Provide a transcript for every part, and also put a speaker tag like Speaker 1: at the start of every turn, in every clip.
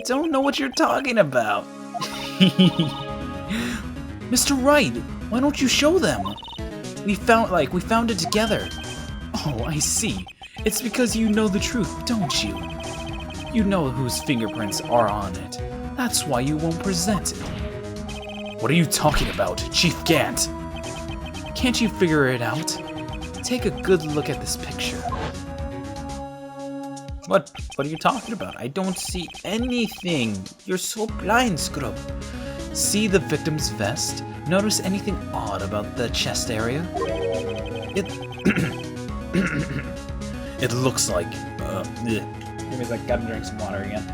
Speaker 1: don't know what you're talking about. Mr. Wright, why don't you show them? We found it together. Oh, I see. It's because you know the truth, don't you? You know whose fingerprints are on it. That's why you won't present it. What are you talking about, Chief Gant? Can't you figure it out? Take a good look at this picture. What are you talking about? I don't see anything. You're so blind, Scrub. See the victim's vest? Notice anything odd about the chest area? It it looks like Give me a sec, gotta drink some water again.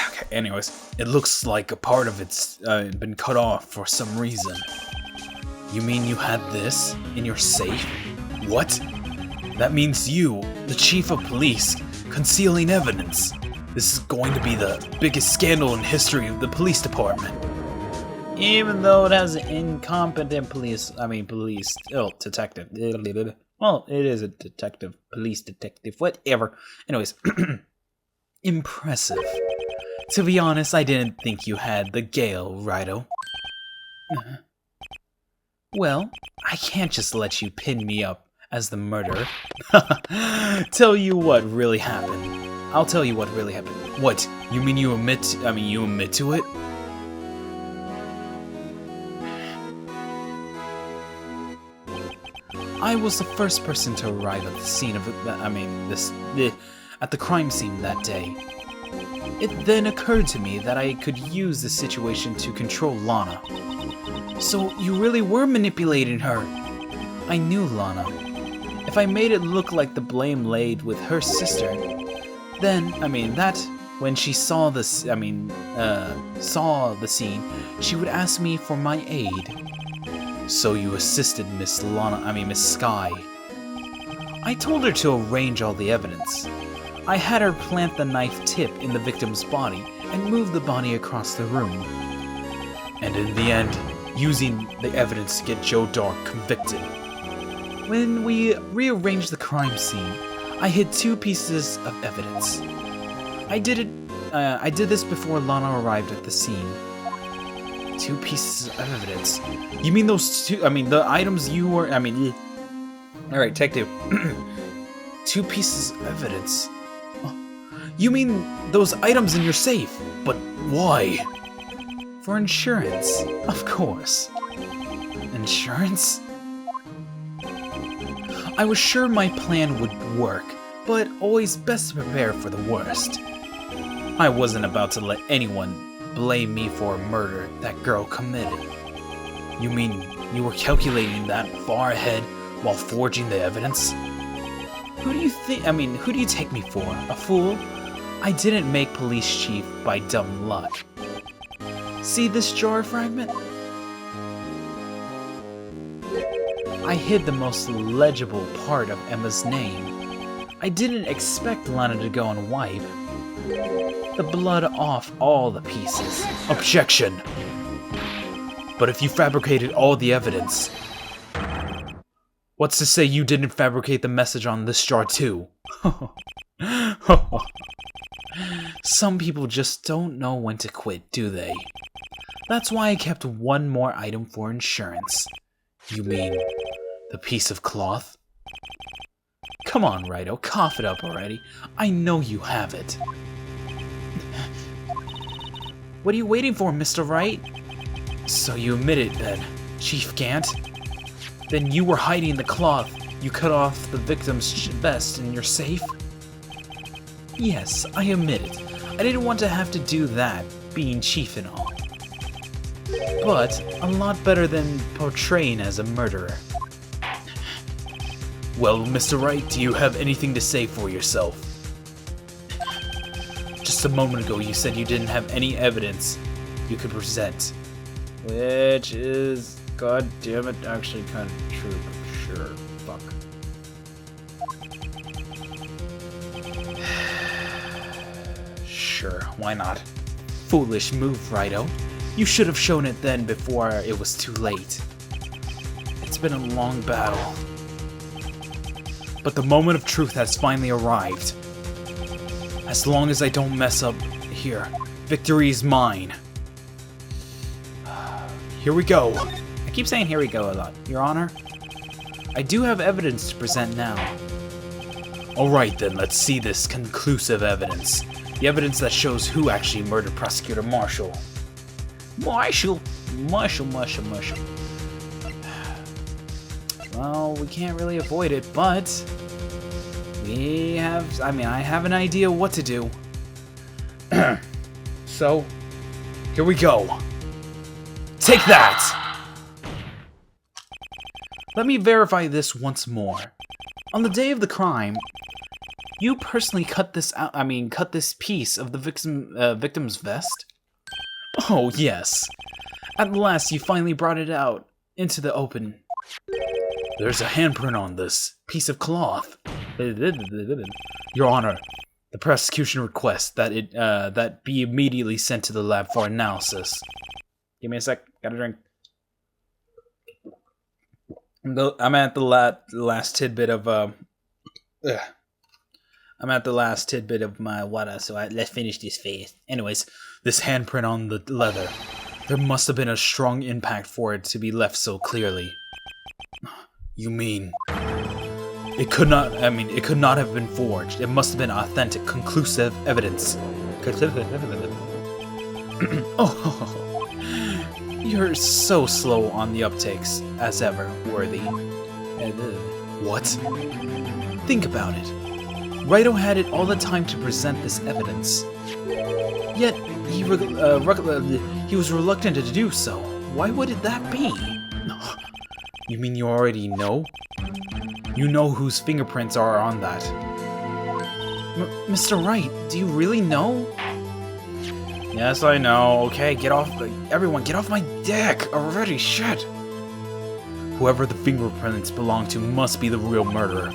Speaker 1: Okay, anyways, it looks like a part of it's been cut off for some reason. You mean you had this in your safe? What? That means you, the chief of police, concealing evidence. This is going to be the biggest scandal in history of the police department. Even though it has an incompetent detective. Well, it is a police detective, whatever. Anyways, impressive. To be honest, I didn't think you had the gale, Righto. Well, I can't just let you pin me up as the murderer. Tell you what really happened. I'll tell you what really happened. What? You mean you admit to it? I was the first person to arrive at the scene of at the crime scene that day. It then occurred to me that I could use the situation to control Lana. So you really were manipulating her. I knew Lana. If I made it look like the blame laid with her sister, then, when she saw the scene, she would ask me for my aid. So you assisted Miss Sky. I told her to arrange all the evidence. I had her plant the knife tip in the victim's body and move the body across the room. And in the end, using the evidence to get Joe Dark convicted. When we rearranged the crime scene, I hid 2 pieces of evidence. I did this before Lana arrived at the scene. 2 pieces of evidence. You mean those 2? The items you were. Alright, take 2. 2 pieces of evidence. Oh, you mean those items in your safe? But why? For insurance, of course. Insurance? I was sure my plan would work, but always best to prepare for the worst. I wasn't about to let anyone blame me for a murder that girl committed. You mean you were calculating that far ahead while forging the evidence? Who do you take me for? A fool? I didn't make police chief by dumb luck. See this jar fragment? I hid the most legible part of Emma's name. I didn't expect Lana to go and wipe the blood off all the pieces. Objection! But if you fabricated all the evidence, what's to say you didn't fabricate the message on this jar too? Some people just don't know when to quit, do they? That's why I kept 1 more item for insurance. You mean the piece of cloth? Come on, Righto, cough it up already. I know you have it. What are you waiting for, Mr. Wright? So you admit it then, Chief Gant? Then you were hiding the cloth you cut off the victim's vest in your safe? Yes, I admit it. I didn't want to have to do that, being chief and all. But a lot better than portraying as a murderer. Well, Mr. Wright, do you have anything to say for yourself? Just a moment ago you said you didn't have any evidence you could present. Which is, god damn it, actually kind of true. Sure, fuck. Sure, why not? Foolish move, Righto. You should have shown it then before it was too late. It's been a long battle. But the moment of truth has finally arrived. As long as I don't mess up here, victory is mine. Here we go. I keep saying here we go a lot. Your Honor, I do have evidence to present now. Alright then, let's see this conclusive evidence. The evidence that shows who actually murdered Prosecutor Marshall. Marshall. Well, we can't really avoid it, but I have an idea what to do. So, here we go. Take that! Let me verify this once more. On the day of the crime, you personally cut this piece of the victim's vest? Oh, yes. At last, you finally brought it out into the open. There's a handprint on this piece of cloth. Your Honor, the prosecution requests that that be immediately sent to the lab for analysis. Give me a sec. Got a drink. I'm at the last tidbit of I'm at the last tidbit of my water, so let's finish this phase. Anyways, this handprint on the leather. There must have been a strong impact for it to be left so clearly. You mean it could not have been forged. It must have been authentic, conclusive evidence. Oh, you're so slow on the uptakes, as ever, Worthy. What? Think about it. Wright had it all the time to present this evidence. Yet, he was reluctant to do so. Why would that be? You mean you already know? You know whose fingerprints are on that. Mr. Wright, do you really know? Yes, I know. Okay, get off. Everyone, get off my dick already. Shit. Whoever the fingerprints belong to must be the real murderer.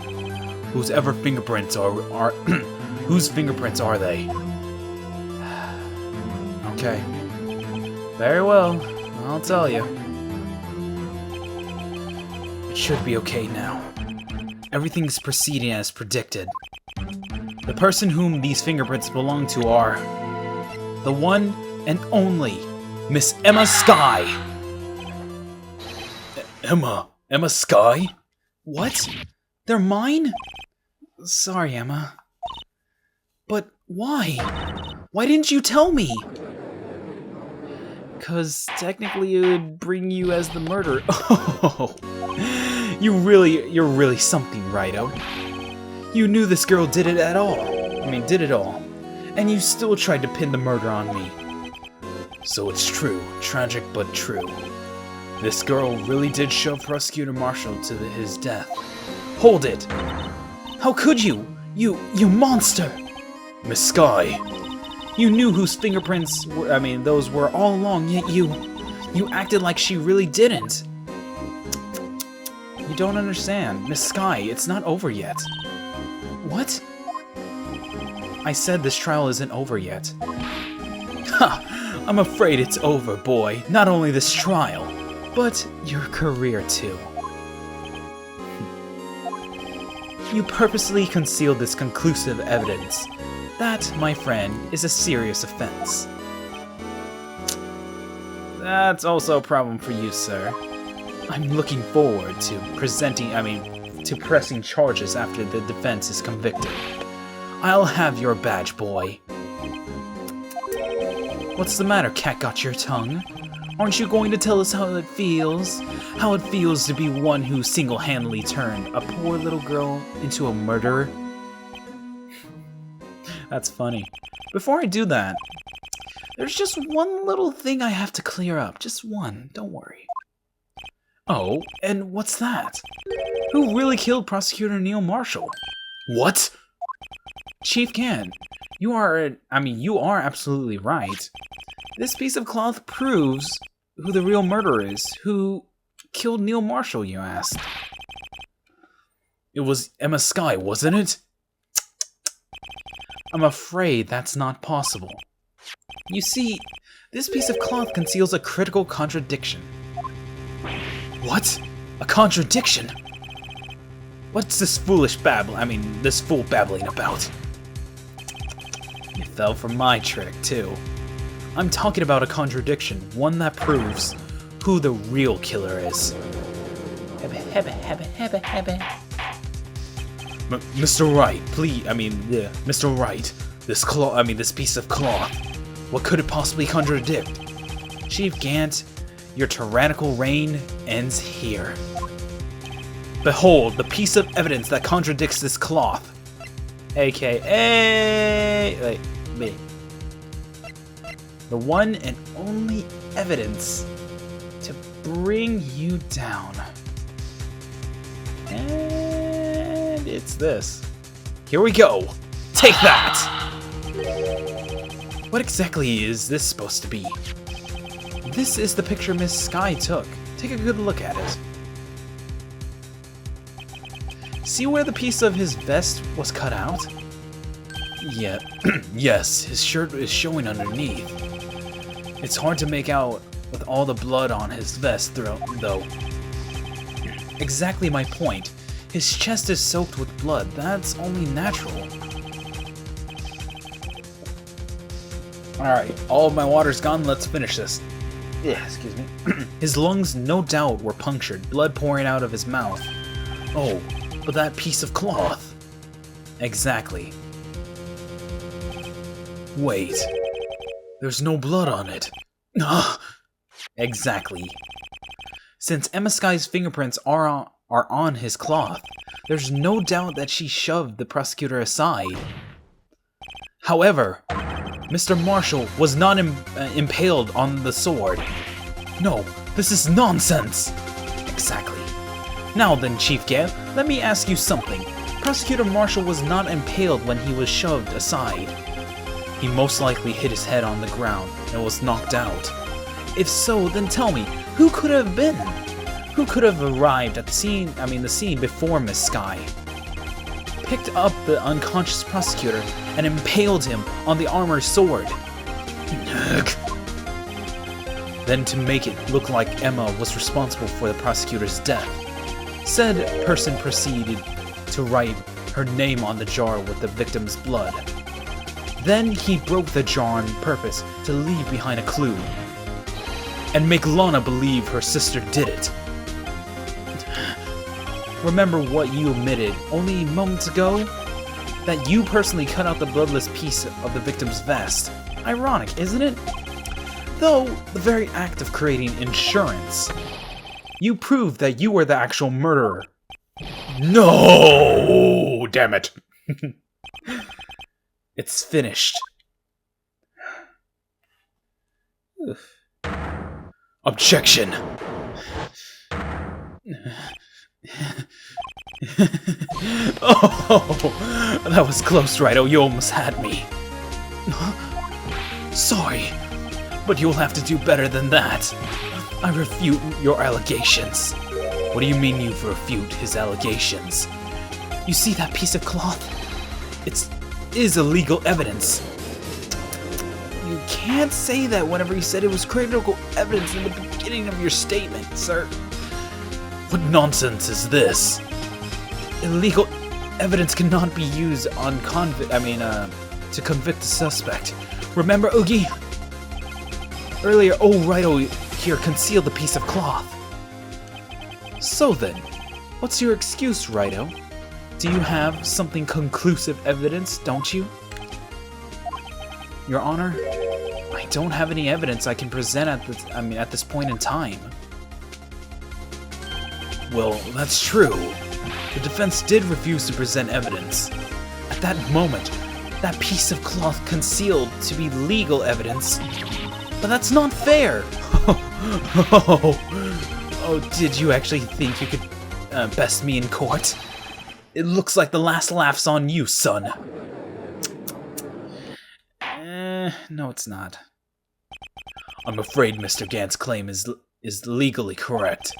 Speaker 1: Whose fingerprints are whose fingerprints are they? Okay. Very well. I'll tell you. It should be okay now. Everything is proceeding as predicted. The person whom these fingerprints belong to are the one and only Miss Emma Skye. Emma Skye? What? They're mine? Sorry, Emma. But why? Why didn't you tell me? 'Cause technically it would bring you as the murderer. Oh, you're really something, Righto. You knew this girl did it all. And you still tried to pin the murder on me. So it's true. Tragic but true. This girl really did shove Prosecutor Marshall to his death. Hold it! How could you? You monster! Miss Skye, you knew whose fingerprints were, those were all along, yet you acted like she really didn't. You don't understand. Miss Skye, it's not over yet. What? I said this trial isn't over yet. Ha! I'm afraid it's over, boy. Not only this trial, but your career too. You purposely concealed this conclusive evidence. That, my friend, is a serious offense. That's also a problem for you, sir. I'm looking forward to pressing charges after the defense is convicted. I'll have your badge, boy. What's the matter, cat got your tongue? Aren't you going to tell us how it feels? How it feels to be one who single-handedly turned a poor little girl into a murderer? That's funny. Before I do that, there's just one little thing I have to clear up. Just one, don't worry. Oh, and what's that? Who really killed Prosecutor Neil Marshall? What? Chief Can, you are absolutely right. This piece of cloth proves who the real murderer is. Who killed Neil Marshall, you asked? It was Emma Skye, wasn't it? I'm afraid that's not possible. You see, this piece of cloth conceals a critical contradiction. What? A contradiction? What's this fool babbling about? You fell for my trick, too. I'm talking about a contradiction, one that proves who the real killer is. Mr. Wright, please, Mr. Wright, this piece of cloth. What could it possibly contradict? Chief Gant, your tyrannical reign ends here. Behold, the piece of evidence that contradicts this cloth. AKA... me. The one and only evidence to bring you down. And it's this. Here we go! Take that! What exactly is this supposed to be? This is the picture Miss Sky took. Take a good look at it. See where the piece of his vest was cut out? Yeah, yes, his shirt is showing underneath. It's hard to make out with all the blood on his vest though. Exactly my point. His chest is soaked with blood. That's only natural. Alright, all of my water's gone. Let's finish this. Yeah, excuse me. His lungs, no doubt, were punctured, blood pouring out of his mouth. Oh, but that piece of cloth. Exactly. Wait. There's no blood on it. Exactly. Since Emma Sky's fingerprints are on his cloth, there's no doubt that she shoved the prosecutor aside. However, Mr. Marshall was not impaled on the sword. No, this is nonsense! Exactly. Now then, Chief Gant, let me ask you something. Prosecutor Marshall was not impaled when he was shoved aside. He most likely hit his head on the ground and was knocked out. If so, then tell me, who could have been? Who could have arrived at the scene before Miss Sky? Picked up the unconscious prosecutor and impaled him on the armored sword. Then to make it look like Emma was responsible for the prosecutor's death, said person proceeded to write her name on the jar with the victim's blood. Then he broke the jar on purpose to leave behind a clue, and make Lana believe her sister did it. Remember what you admitted only moments ago? That you personally cut out the bloodless piece of the victim's vest. Ironic, isn't it? Though, the very act of creating insurance, you proved that you were the actual murderer. No! Damn it. It's finished. Objection! Oh, that was close, Wright. You almost had me. Sorry, but you'll have to do better than that. I refute your allegations. What do you mean you refute his allegations? You see that piece of cloth? It is illegal evidence. You can't say that whenever you said it was critical evidence in the beginning of your statement, sir. What nonsense is this? Illegal evidence cannot be used on to convict the suspect. Remember, Oogie? Earlier, Wright here concealed the piece of cloth. So then, what's your excuse, Wright? Do you have something conclusive evidence, don't you? Your Honor, I don't have any evidence I can present at this point in time. Well, that's true. The defense did refuse to present evidence. At that moment, that piece of cloth concealed to be legal evidence. But that's not fair! Oh, did you actually think you could best me in court? It looks like the last laugh's on you, son. No, it's not. I'm afraid Mr. Gant's claim is legally correct.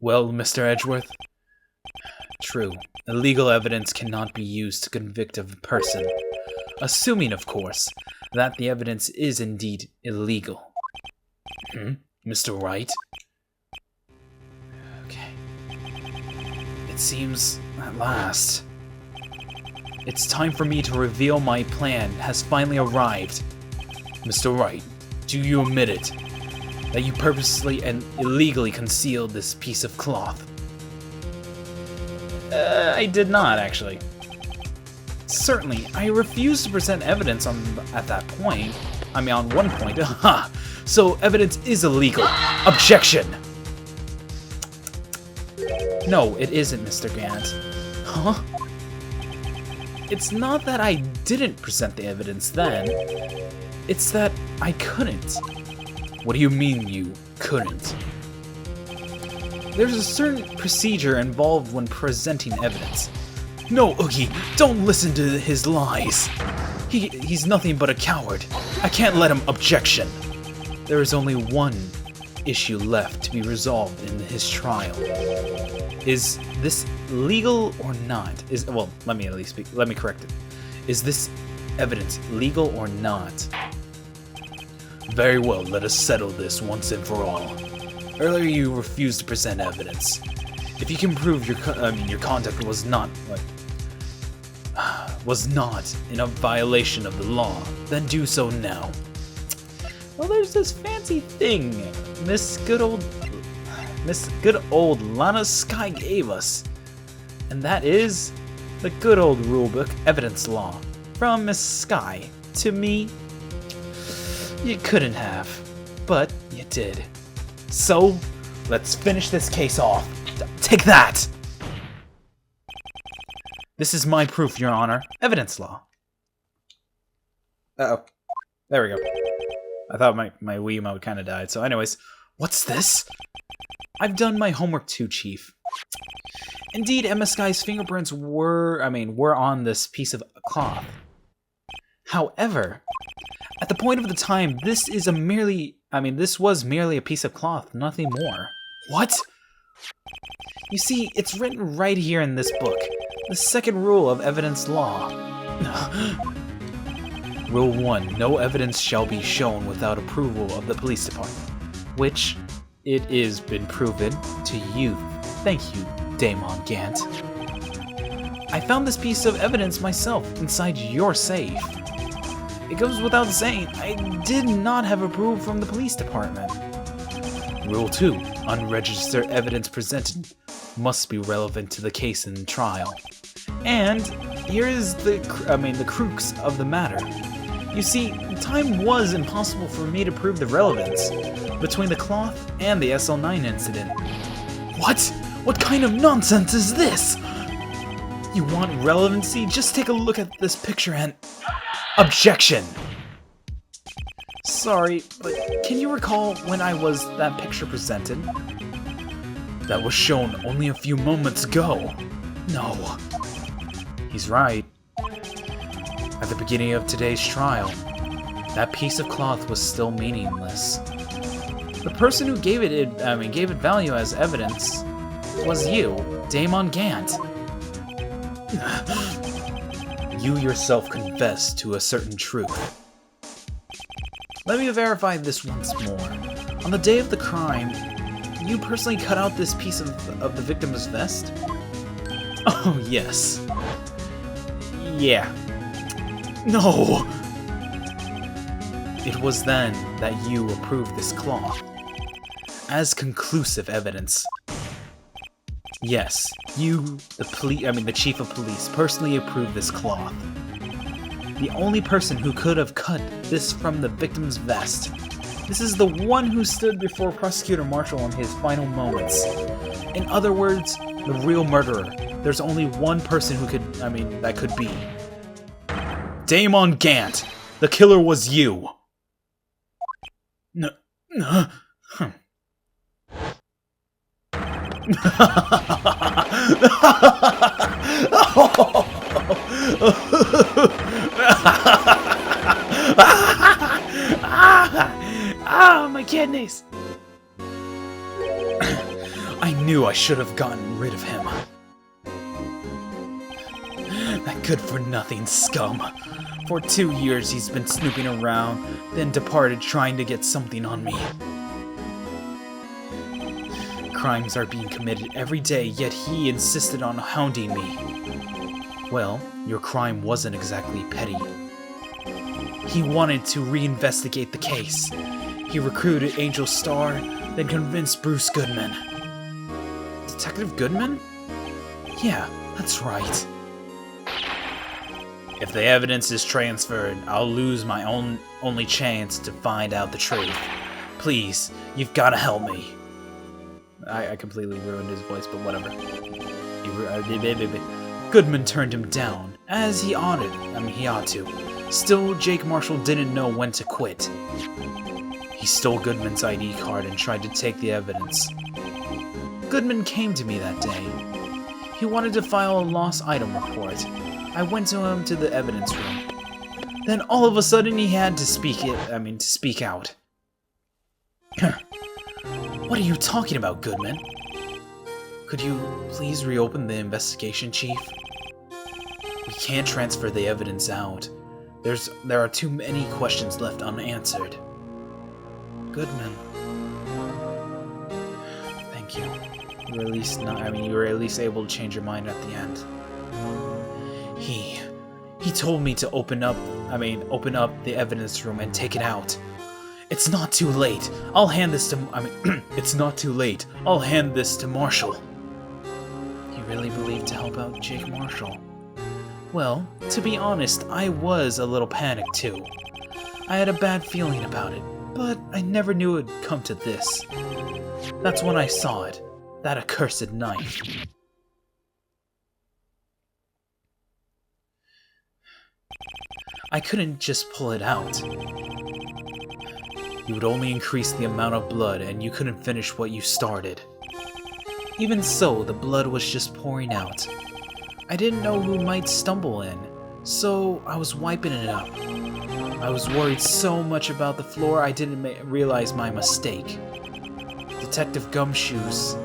Speaker 1: Well, Mr. Edgeworth? True. Illegal evidence cannot be used to convict a person. Assuming, of course, that the evidence is indeed illegal. Mr. Wright? Okay. It seems, at last, It's time for me to reveal my plan has finally arrived. Mr. Wright, do you admit it? That you purposely and illegally concealed this piece of cloth? I did not, actually. Certainly, I refused to present evidence at that point. I mean, on one point. Aha! So, evidence is illegal. Objection! No, it isn't, Mr. Gant. Huh? It's not that I didn't present the evidence then. It's that I couldn't. What do you mean you couldn't? There's a certain procedure involved when presenting evidence. No, Oogie, don't listen to his lies. He's nothing but a coward. I can't let him. Objection. There is only one issue left to be resolved in his trial. Is this legal or not? Well, let me correct it. Is this evidence legal or not? Very well, let us settle this once and for all. Earlier you refused to present evidence. If you can prove your conduct was not in a violation of the law, then do so now. Well, there's this fancy thing Miss good old Lana Sky gave us, and that is the good old rulebook evidence law from Miss Sky to me. You couldn't have, but you did. So, let's finish this case off. Take that! This is my proof, Your Honor. Evidence law. Uh-oh. There we go. I thought my Wii mode kind of died. So anyways, what's this? I've done my homework too, Chief. Indeed, Emma Sky's fingerprints were on this piece of cloth. However, at the point of the time, this was merely a piece of cloth, nothing more. What? You see, it's written right here in this book. The second rule of evidence law. Rule 1. No evidence shall be shown without approval of the police department. Which, it is been proven to you. Thank you, Damon Gant. I found this piece of evidence myself inside your safe. It goes without saying, I did not have approval from the police department. Rule 2. Unregistered evidence presented must be relevant to the case in trial. And here is the crux of the matter. You see, time was impossible for me to prove the relevance between the cloth and the SL9 incident. What? What kind of nonsense is this? You want relevancy? Just take a look at this picture and... Objection! Sorry, but can you recall when that picture presented? That was shown only a few moments ago. No. He's right. At the beginning of today's trial, that piece of cloth was still meaningless. The person who gave it value as evidence was you, Damon Gant. You yourself confessed to a certain truth. Let me verify this once more. On the day of the crime, you personally cut out this piece of the victim's vest? Oh, yes. Yeah. No! It was then that you approved this cloth as conclusive evidence. Yes, you, the chief of police, personally approved this cloth. The only person who could have cut this from the victim's vest. This is the one who stood before Prosecutor Marshall in his final moments. In other words, the real murderer. There's only one person that could be. Damon Gant! The killer was you! My kidneys! I knew I should have gotten rid of him. That good-for-nothing scum. For 2 years he's been snooping around, then departed trying to get something on me. Crimes are being committed every day, yet he insisted on hounding me. Well, your crime wasn't exactly petty. He wanted to reinvestigate the case. He recruited Angel Star, then convinced Bruce Goodman. Detective Goodman? Yeah, that's right. If the evidence is transferred, I'll lose my only chance to find out the truth. Please, you've got to help me. I completely ruined his voice, but whatever. Goodman turned him down, as he ought to. Still, Jake Marshall didn't know when to quit. He stole Goodman's ID card and tried to take the evidence. Goodman came to me that day. He wanted to file a lost item report. I went to him to the evidence room. Then all of a sudden he had to speak out. What are you talking about, Goodman? Could you please reopen the investigation, Chief? We can't transfer the evidence out. There are too many questions left unanswered. Goodman. Thank you. You were at least able to change your mind at the end. He told me to open up the evidence room and take it out. It's not too late. I'll hand this to it's not too late. I'll hand this to Marshall. You really believed to help out Jake Marshall? Well, to be honest, I was a little panicked too. I had a bad feeling about it, but I never knew it would come to this. That's when I saw it. That accursed knife. I couldn't just pull it out. You would only increase the amount of blood, and you couldn't finish what you started. Even so, the blood was just pouring out. I didn't know who might stumble in, so I was wiping it up. I was worried so much about the floor I didn't realize my mistake. Detective Gumshoe's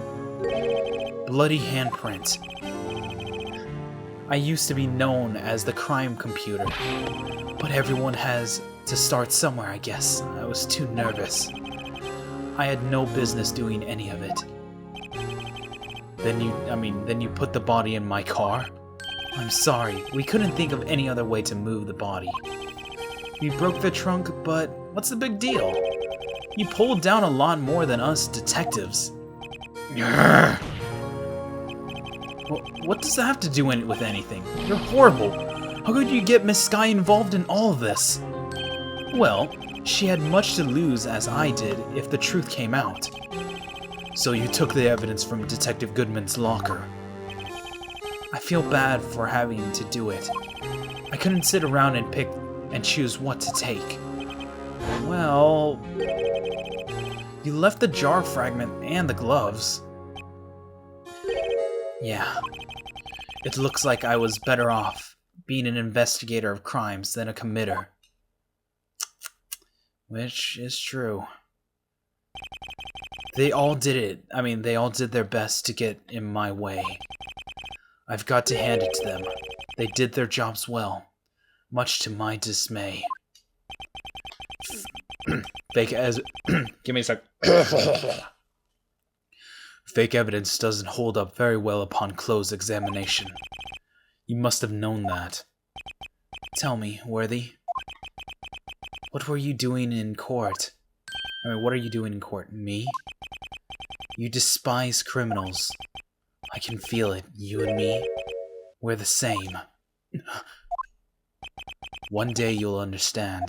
Speaker 1: bloody handprint. I used to be known as the crime computer, but everyone has to start somewhere, I guess. I was too nervous. I had no business doing any of it. Then you put the body in my car? I'm sorry, we couldn't think of any other way to move the body. We broke the trunk, but what's the big deal? You pulled down a lot more than us detectives. What does that have to do with anything? You're horrible. How could you get Miss Sky involved in all of this? Well, she had much to lose, as I did, if the truth came out. So you took the evidence from Detective Goodman's locker. I feel bad for having to do it. I couldn't sit around and pick and choose what to take. Well, you left the jar fragment and the gloves. Yeah, it looks like I was better off being an investigator of crimes than a committer. Which is true. They all did it. They all did their best to get in my way. I've got to hand it to them. They did their jobs well, much to my dismay. Give me a sec. Fake evidence doesn't hold up very well upon close examination. You must have known that. Tell me, Worthy. What were you doing in court? What are you doing in court? Me? You despise criminals. I can feel it. You and me, we're the same. One day you'll understand.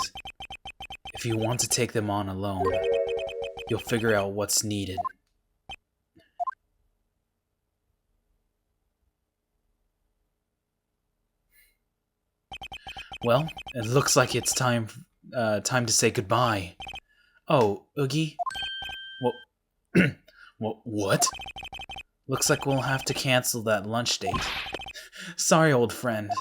Speaker 1: If you want to take them on alone, you'll figure out what's needed. Well, it looks like it's time to say goodbye. Oh, Oogie? What? Looks like we'll have to cancel that lunch date. Sorry, old friend.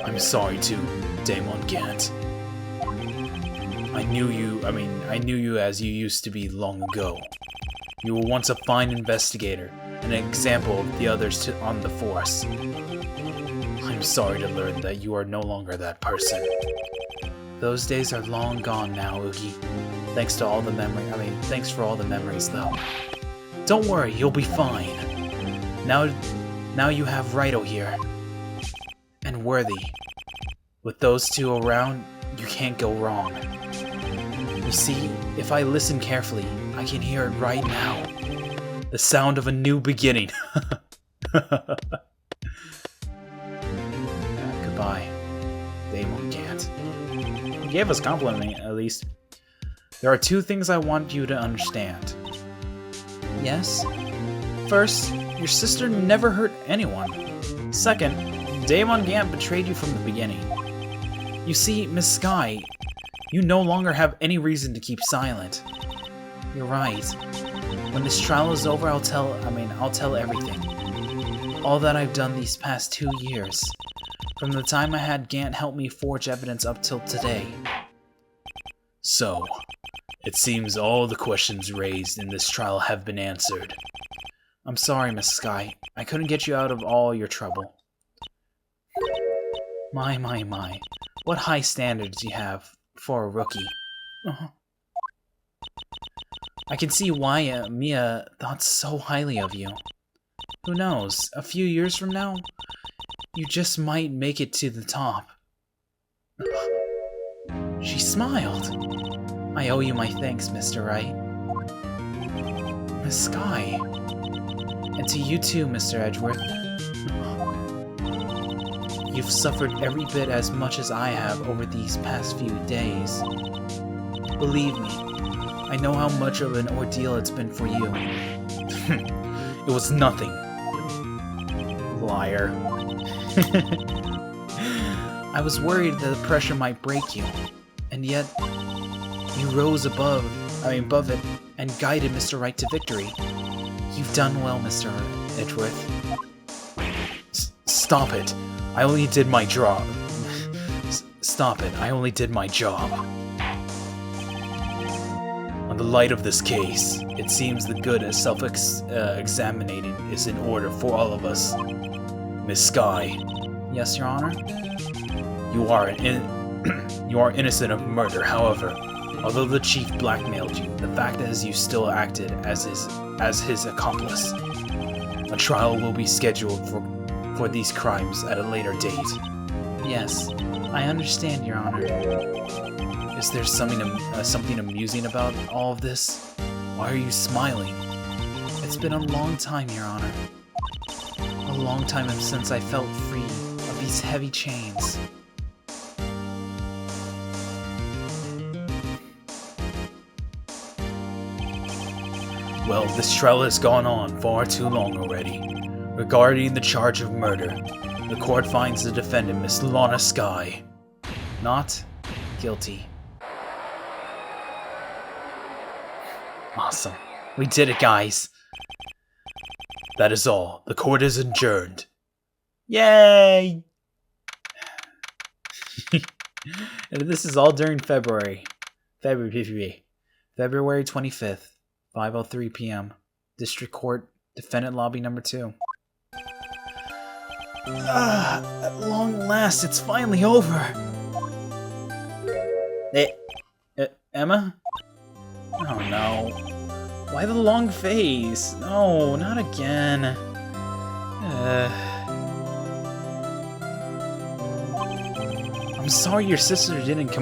Speaker 1: I'm sorry too, Damon Gant. I knew you as you used to be long ago. You were once a fine investigator, an example of the others on the force. I'm sorry to learn that you are no longer that person. Those days are long gone now, Oogie. Thanks for all the memories, though. Don't worry, you'll be fine. Now you have Wright here. And Worthy. With those two around, you can't go wrong. You see, if I listen carefully, I can hear it right now. The sound of a new beginning. Goodbye, Damon Gant. He gave us compliment, at least. There are two things I want you to understand. Yes? First, your sister never hurt anyone. Second, Damon Gant betrayed you from the beginning. You see, Miss Sky, you no longer have any reason to keep silent. You're right. When this trial is over, I'll tell everything. All that I've done these past 2 years. From the time I had Gant help me forge evidence up till today. So, it seems all the questions raised in this trial have been answered. I'm sorry, Miss Sky. I couldn't get you out of all your trouble. My. What high standards you have for a rookie. I can see why Mia thought so highly of you. Who knows, a few years from now, you just might make it to the top. She smiled. I owe you my thanks, Mr. Wright. Miss Sky. And to you too, Mr. Edgeworth. You've suffered every bit as much as I have over these past few days. Believe me, I know how much of an ordeal it's been for you. It was nothing. Liar. I was worried that the pressure might break you, and yet you rose above it and guided Mr. Wright to victory. You've done well, Mr. Edgeworth. Stop it. I only did my job. Stop it. I only did my job. On the light of this case, it seems the good as self-examining is in order for all of us. Miss Sky. Yes, Your Honor? You are innocent of murder, however. Although the chief blackmailed you, the fact is you still acted as his accomplice. A trial will be scheduled for these crimes at a later date. Yes, I understand, Your Honor. Is there something amusing about all of this? Why are you smiling? It's been a long time, Your Honor. A long time since I felt free of these heavy chains. Well, this trial has gone on far too long already. Regarding the charge of murder, the court finds the defendant, Miss Lana Sky, not guilty. Awesome. We did it, guys. That is all. The court is adjourned. Yay! And this is all during February 25th, 5:03 p.m. District Court, Defendant Lobby number 2. At long last, it's finally over. Emma? Oh no. Why the long face? No, not again. I'm sorry your sister didn't get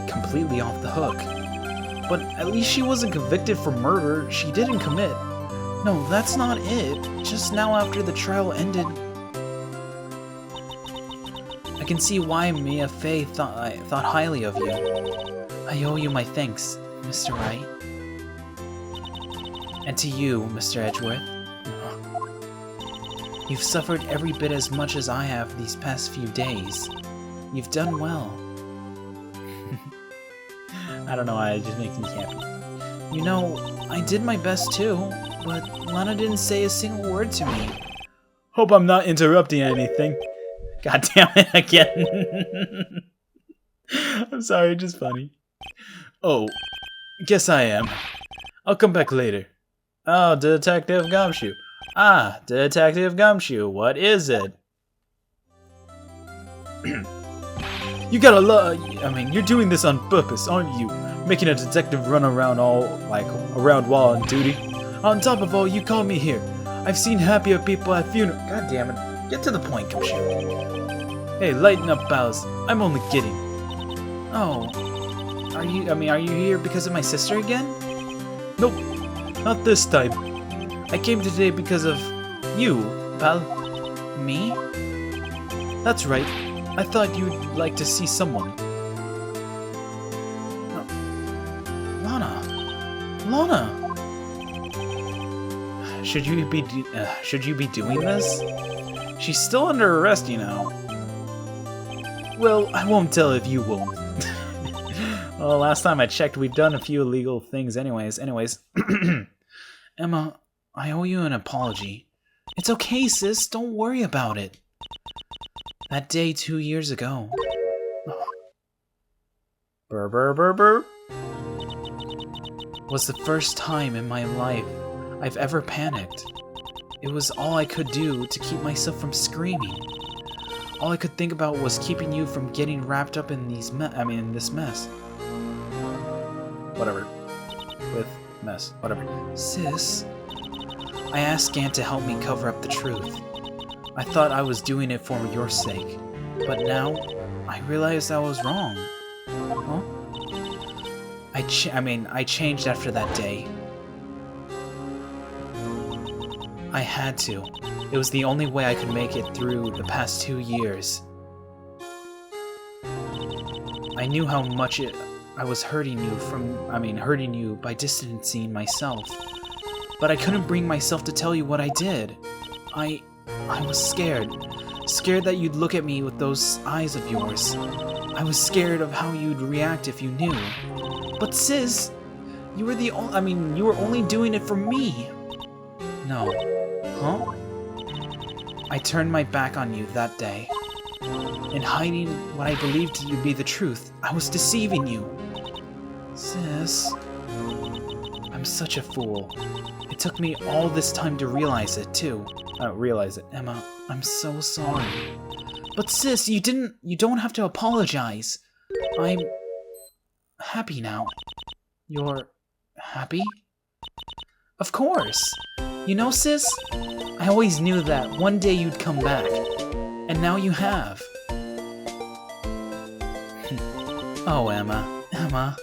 Speaker 1: completely off the hook. But at least she wasn't convicted for murder. She didn't commit. No, that's not it. Just now after the trial ended, I can see why Mia Fey thought highly of you. I owe you my thanks, Mr. Wright. And to you, Mr. Edgeworth. You've suffered every bit as much as I have these past few days. You've done well. I don't know why, it just makes me happy. You know, I did my best too, but Lana didn't say a single word to me. Hope I'm not interrupting anything. God damn it again. I'm sorry, just funny. Oh, guess I am. I'll come back later. Oh, Detective Gumshoe. Ah, Detective Gumshoe, what is it? You gotta you're doing this on purpose, aren't you? Making a detective run around while on duty. On top of all, you called me here. I've seen happier people at funerals. God damn it. Get to the point, Gumshoe. Hey, lighten up, pals. I'm only kidding. Oh. Are you here because of my sister again? Nope. Not this time. I came today because of you, pal. Me? That's right. I thought you'd like to see someone. Lana! Should you be doing this? She's still under arrest, you know. Well, I won't tell if you won't. Well, last time I checked, we've done a few illegal things anyways. Emma, I owe you an apology. It's okay, sis. Don't worry about it. That day 2 years ago. Burr, burr, burr, burr. Was the first time in my life I've ever panicked. It was all I could do to keep myself from screaming. All I could think about was keeping you from getting wrapped up in this mess. Whatever. With mess. Whatever. Sis, I asked Gant to help me cover up the truth. I thought I was doing it for your sake, but now I realized I was wrong. Huh? I changed after that day. I had to. It was the only way I could make it through the past 2 years. I knew how much I was hurting you by distancing myself. But I couldn't bring myself to tell you what I did. I was scared. Scared that you'd look at me with those eyes of yours. I was scared of how you'd react if you knew. But sis, you were only doing it for me. No. Huh? I turned my back on you that day. In hiding what I believed to be the truth, I was deceiving you. Sis, I'm such a fool. It took me all this time to realize it, too. Emma. I'm so sorry. But sis, you don't have to apologize. I'm happy now. You're happy? Of course. You know, sis, I always knew that one day you'd come back. And now you have. Oh, Emma.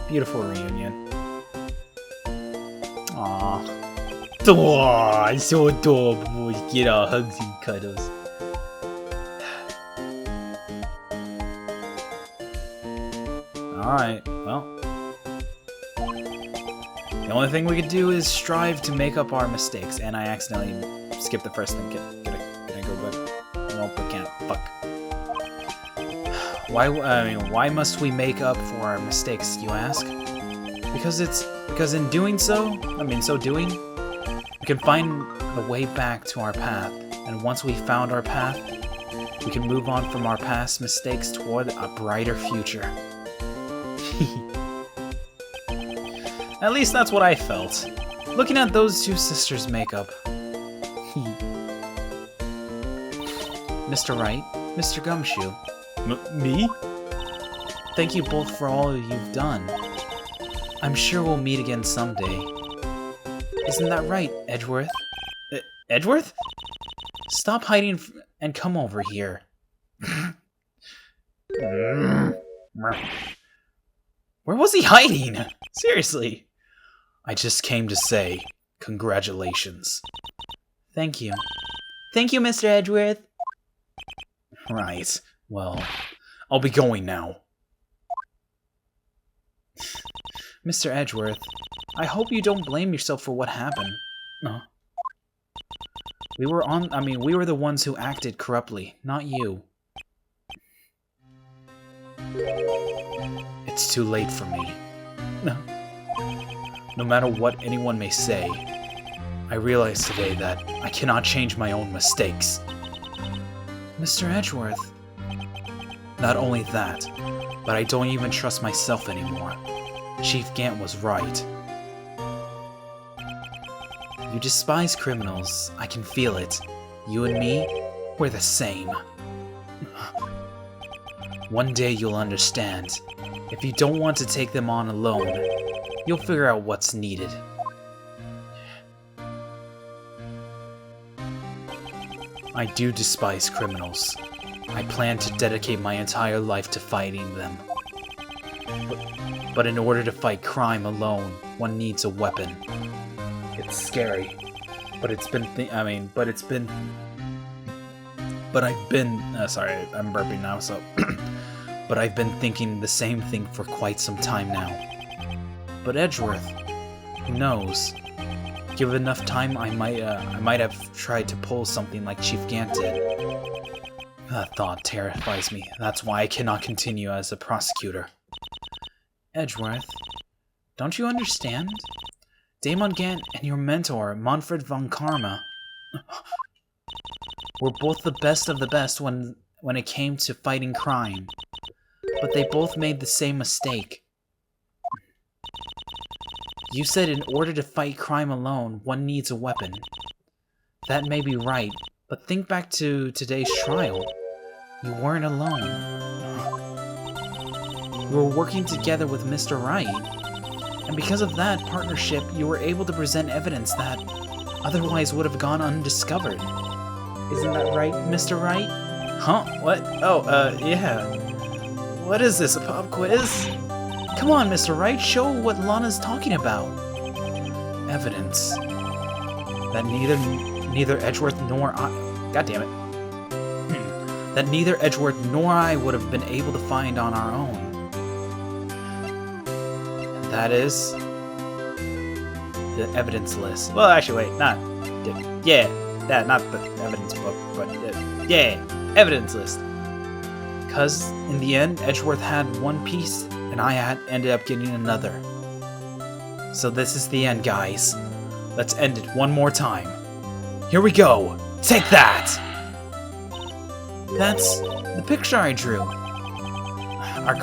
Speaker 1: Beautiful reunion. Aww. Aww, so adorable. Get our hugs and cuddles. Alright, well. The only thing we could do is strive to make up our mistakes, and I accidentally skipped the first thing. Can I go back? Nope, I can't. Fuck. Why must we make up for our mistakes, you ask? Because in doing so, we can find the way back to our path, and once we found our path, we can move on from our past mistakes toward a brighter future. At least that's what I felt, looking at those two sisters' makeup. Mr. Wright, Mr. Gumshoe. Me? Thank you both for all you've done. I'm sure we'll meet again someday. Isn't that right, Edgeworth? Edgeworth? Stop hiding and come over here. Where was he hiding? Seriously. I just came to say congratulations. Thank you. Thank you, Mr. Edgeworth. Right. Well, I'll be going now. Mr. Edgeworth, I hope you don't blame yourself for what happened. No. We were the ones who acted corruptly, not you. It's too late for me. No. No matter what anyone may say, I realize today that I cannot change my own mistakes. Mr. Edgeworth. Not only that, but I don't even trust myself anymore. Chief Gant was right. You despise criminals. I can feel it. You and me, we're the same. One day you'll understand. If you don't want to take them on alone, you'll figure out what's needed. I do despise criminals. I plan to dedicate my entire life to fighting them. But in order to fight crime alone, one needs a weapon. It's scary, but it's been sorry, I'm burping now, so but I've been thinking the same thing for quite some time now. But Edgeworth, who knows? Given enough time, I might have tried to pull something like Chief Gant did. That thought terrifies me. That's why I cannot continue as a prosecutor. Edgeworth, don't you understand? Damon Gant and your mentor, Manfred von Karma, were both the best of the best when it came to fighting crime. But they both made the same mistake. You said in order to fight crime alone, one needs a weapon. That may be right, but think back to today's trial. You weren't alone. You were working together with Mr. Wright. And because of that partnership, you were able to present evidence that otherwise would have gone undiscovered. Isn't that right, Mr. Wright? Huh? What? Oh, yeah. What is this, a pop quiz? Come on, Mr. Wright, show what Lana's talking about. Evidence. That neither Edgeworth nor I... God damn it. That neither Edgeworth nor I would have been able to find on our own. And that is... the evidence list. Well, actually, wait, not... yeah, that, not the evidence book, but... yeah, evidence list. Because, in the end, Edgeworth had one piece, and I ended up getting another. So this is the end, guys. Let's end it one more time. Here we go! Take that! That's the picture I drew. Our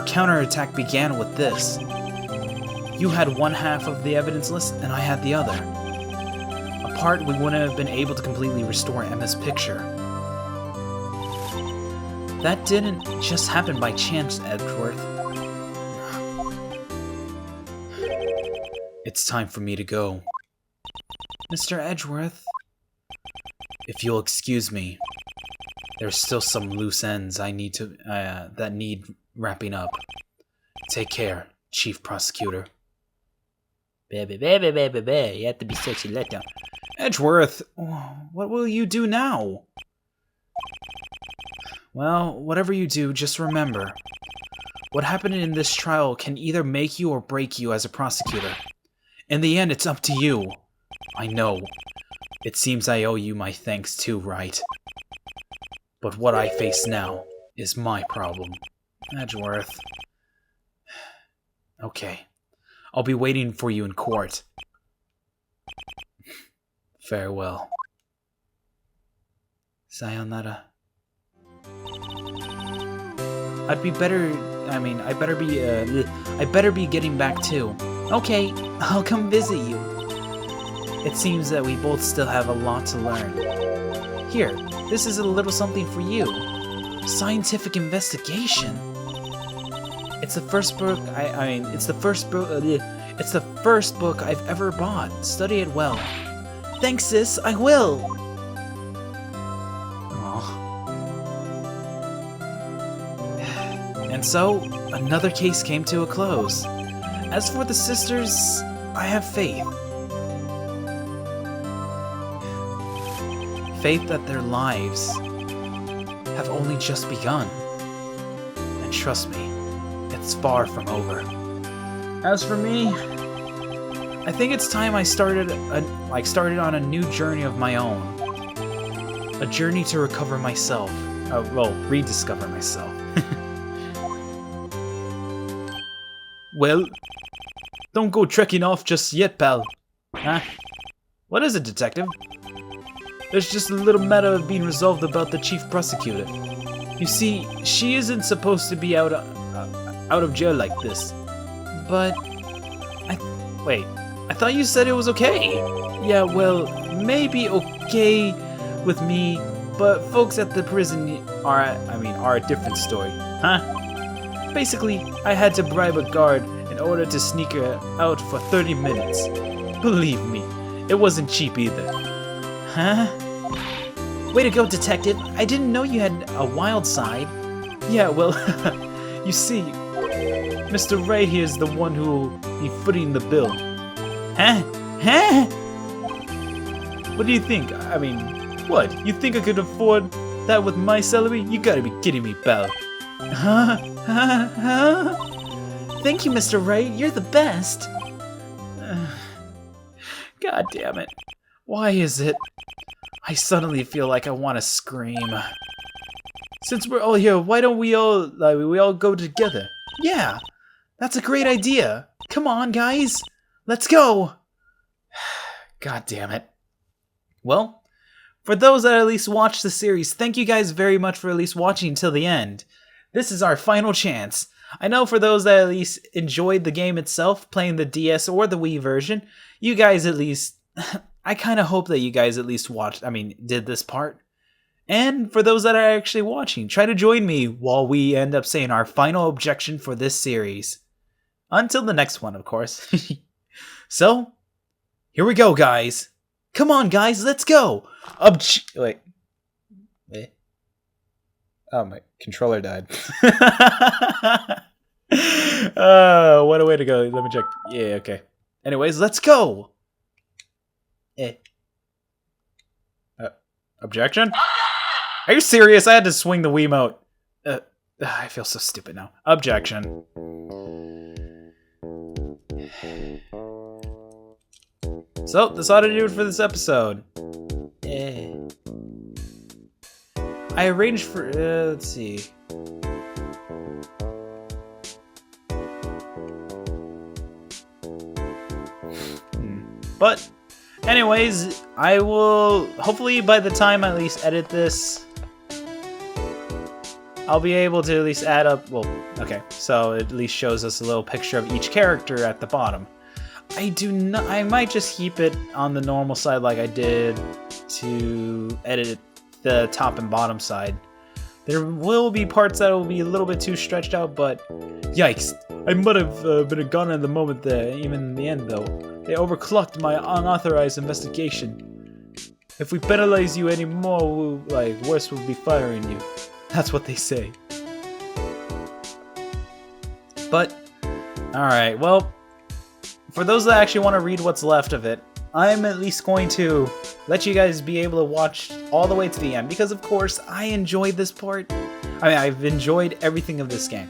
Speaker 1: counterattack began with this. You had one half of the evidence list, and I had the other. Apart, we wouldn't have been able to completely restore Emma's picture. That didn't just happen by chance, Edgeworth. It's time for me to go. Mr. Edgeworth, if you'll excuse me, there's still some loose ends I need to that need wrapping up. Take care, Chief Prosecutor. You have to be such a letdown. Edgeworth, what will you do now? Well, whatever you do, just remember, what happened in this trial can either make you or break you as a prosecutor. In the end, it's up to you. I know. It seems I owe you my thanks too, Wright. But what I face now is my problem. Edgeworth. Okay. I'll be waiting for you in court. Farewell. Sayonara. I better be getting back too. Okay, I'll come visit you. It seems that we both still have a lot to learn. Here, this is a little something for you. Scientific investigation. It's the first book it's the first book I've ever bought. Study it well. Thanks, sis, I will. And so, another case came to a close. As for the sisters, I have faith. Faith that their lives have only just begun. And trust me, it's far from over. As for me, I think it's time I started on a new journey of my own. A journey to recover myself. Rediscover myself. Well, don't go trekking off just yet, pal. Huh? What is it, detective? There's just a little matter being resolved about the chief prosecutor. You see, she isn't supposed to be out of jail like this. But I thought you said it was okay. Yeah, well, maybe okay with me, but folks at the prison are a different story, huh? Basically, I had to bribe a guard in order to sneak her out for 30 minutes. Believe me, it wasn't cheap either. Huh? Way to go, detective. I didn't know you had a wild side. Yeah, well, you see, Mr. Wright here is the one who will be footing the bill. Huh? Huh? What do you think? I mean, what? You think I could afford that with my salary? You gotta be kidding me, pal. Huh? Huh? Huh? Thank you, Mr. Wright. You're the best. God damn it. Why is it? I suddenly feel like I want to scream. Since we're all here, why don't we all go together? Yeah, that's a great idea. Come on, guys. Let's go. God damn it. Well, for those that at least watched the series, thank you guys very much for at least watching till the end. This is our final chance. I know for those that at least enjoyed the game itself, playing the DS or the Wii version, you guys at least... I kind of hope that you guys at least did this part. And for those that are actually watching, try to join me while we end up saying our final objection for this series. Until the next one, of course. So, here we go, guys. Come on, guys, let's go. Wait. Oh, my controller died. What a way to go. Let me check. Yeah, okay. Anyways, let's go. Objection? Are you serious? I had to swing the Wiimote. I feel so stupid now. Objection. So, this ought to do it for this episode. I arranged for... let's see. But... anyways, I will, hopefully by the time I at least edit this, I'll be able to at least add up, well, okay, so it at least shows us a little picture of each character at the bottom. I might just keep it on the normal side like I did to edit the top and bottom side. There will be parts that will be a little bit too stretched out, but yikes, I might have been a goner at the moment there, even in the end though. They overclocked my unauthorized investigation. If we penalize you any more, worse will be firing you. That's what they say. But, alright, well, for those that actually want to read what's left of it, I'm at least going to let you guys be able to watch all the way to the end, because of course, I enjoyed this part. I've enjoyed everything of this game.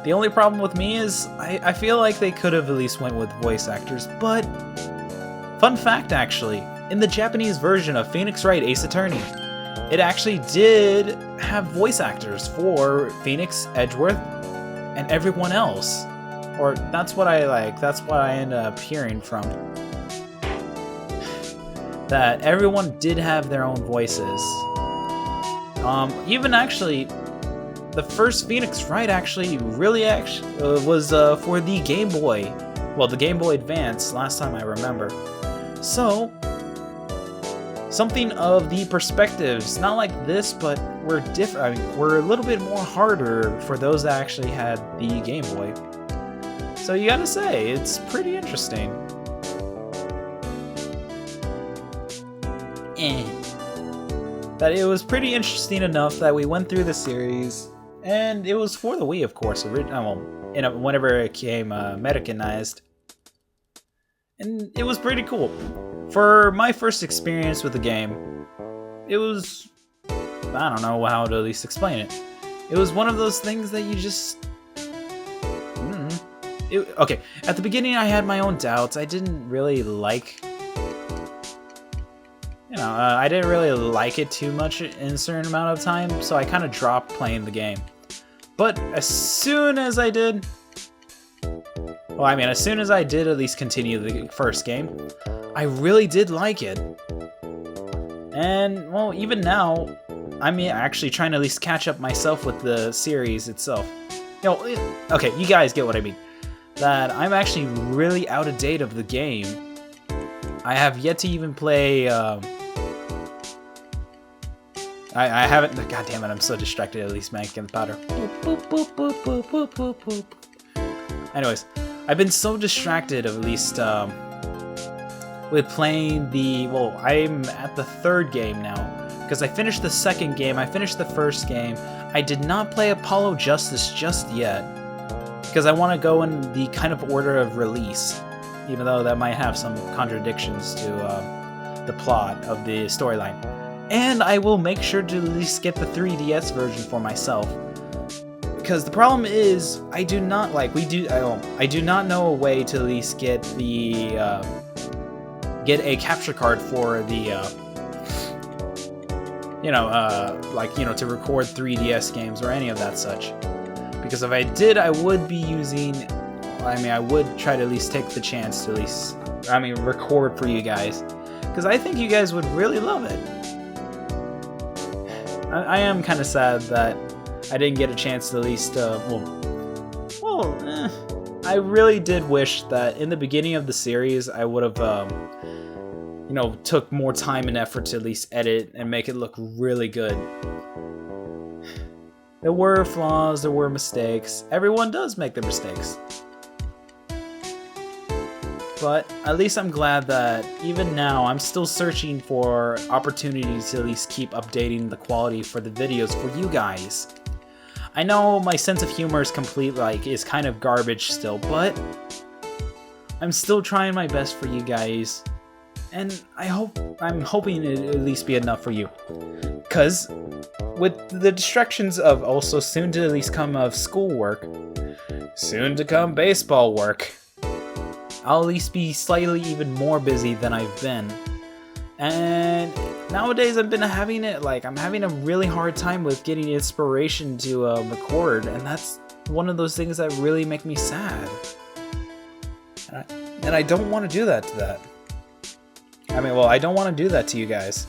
Speaker 1: The only problem with me is, I feel like they could have at least went with voice actors, but... fun fact, actually, in the Japanese version of Phoenix Wright Ace Attorney, it actually did have voice actors for Phoenix, Edgeworth, and everyone else. Or, that's what I end up hearing from. That everyone did have their own voices. Even actually... the first Phoenix Wright was for the Game Boy. Well, the Game Boy Advance, last time I remember. So, something of the perspectives, not like this, but we're different. We're a little bit more harder for those that actually had the Game Boy. So you gotta say, it's pretty interesting. That it was pretty interesting enough that we went through the series. And it was for the Wii, of course, whenever it came Americanized. And it was pretty cool. For my first experience with the game, it was... I don't know how to at least explain it. It was one of those things that you just... okay, at the beginning I had my own doubts. I didn't really like... I didn't really like it too much in a certain amount of time, so I kind of dropped playing the game. But as soon as I did... as soon as I did at least continue the first game, I really did like it. And, well, even now, I'm actually trying to at least catch up myself with the series itself. Okay, you guys get what I mean. That I'm actually really out of date of the game. I have yet to even play... I haven't... God damn it, I'm so distracted at least making the powder. Boop, boop, boop, boop, boop, boop, boop, boop. Anyways, I've been so distracted of at least with playing the, well, I'm at the third game now, because I finished the second game, I finished the first game. I did not play Apollo Justice just yet, because I want to go in the kind of order of release, even though that might have some contradictions to the plot of the storyline. And I will make sure to at least get the 3DS version for myself. Because the problem is, I do not know a way to at least get the get a capture card for the to record 3DS games or any of that such. Because if I did, I would be using, I would try to at least take the chance to at least, record for you guys. Because I think you guys would really love it. I am kind of sad that I didn't get a chance to at least, I really did wish that in the beginning of the series I would have, took more time and effort to at least edit and make it look really good. There were flaws, there were mistakes. Everyone does make their mistakes. But at least I'm glad that even now I'm still searching for opportunities to at least keep updating the quality for the videos for you guys. I know my sense of humor is is kind of garbage still, but I'm still trying my best for you guys. And I'm hoping it'll at least be enough for you. Cause with the distractions of also soon to at least come of schoolwork, soon to come baseball work, I'll at least be slightly even more busy than I've been. And nowadays I'm having a really hard time with getting inspiration to record, and that's one of those things that really make me sad. And I don't want to do that to that. I don't want to do that to you guys.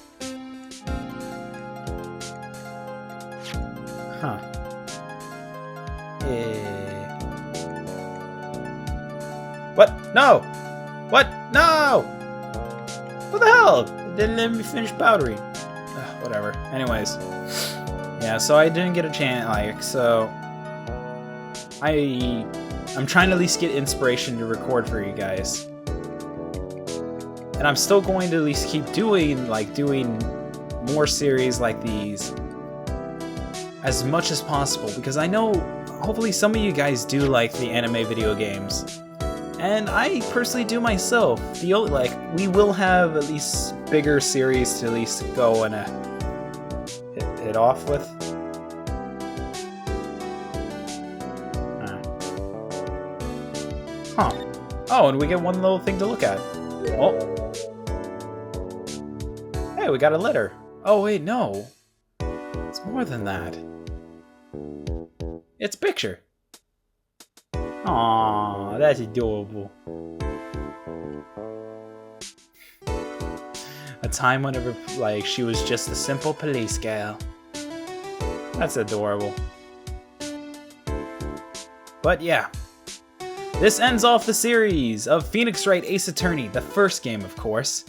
Speaker 1: Huh. What? No! What? No! What the hell? It didn't let me finish powdering. Whatever. Anyways. Yeah, so I didn't get a chance, so... I'm trying to at least get inspiration to record for you guys. And I'm still going to at least keep doing more series like these as much as possible, because I know hopefully some of you guys do like the anime video games. And I personally do myself. We will have at least bigger series to at least go and hit off with. Huh. Oh, and we get one little thing to look at. Oh. Hey, we got a letter. Oh, wait, no. It's more than that. It's a picture. Aww, that's adorable. A time whenever, she was just a simple police gal. That's adorable. But yeah. This ends off the series of Phoenix Wright Ace Attorney, the first game, of course.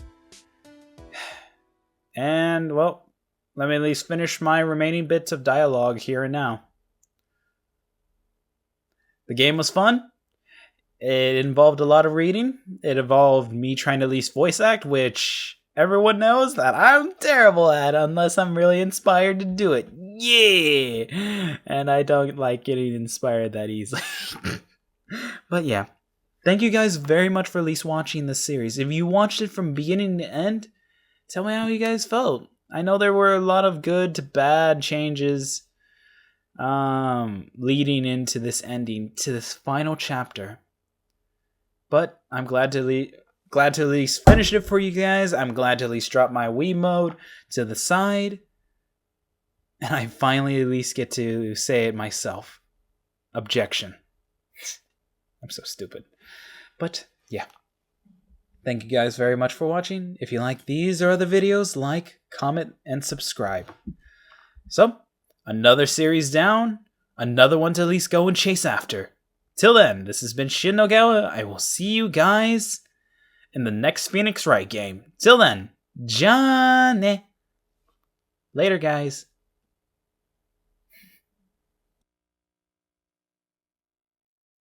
Speaker 1: And, well, let me at least finish my remaining bits of dialogue here and now. The game was fun. It involved a lot of reading. It involved me trying to at least voice act, which everyone knows that I'm terrible at unless I'm really inspired to do it. Yeah! And I don't like getting inspired that easily. But yeah. Thank you guys very much for at least watching this series. If you watched it from beginning to end, tell me how you guys felt. I know there were a lot of good to bad changes leading into this ending, to this final chapter. But I'm glad to at least finish it for you guys. I'm glad to at least drop my Wii mode to the side. And I finally at least get to say it myself. Objection. I'm so stupid. But yeah. Thank you guys very much for watching. If you like these or other videos, like, comment, and subscribe. So, another series down, another one to at least go and chase after. Till then, this has been Shin Nogawa. I will see you guys in the next Phoenix Wright game. Till then, Jane. Later, guys.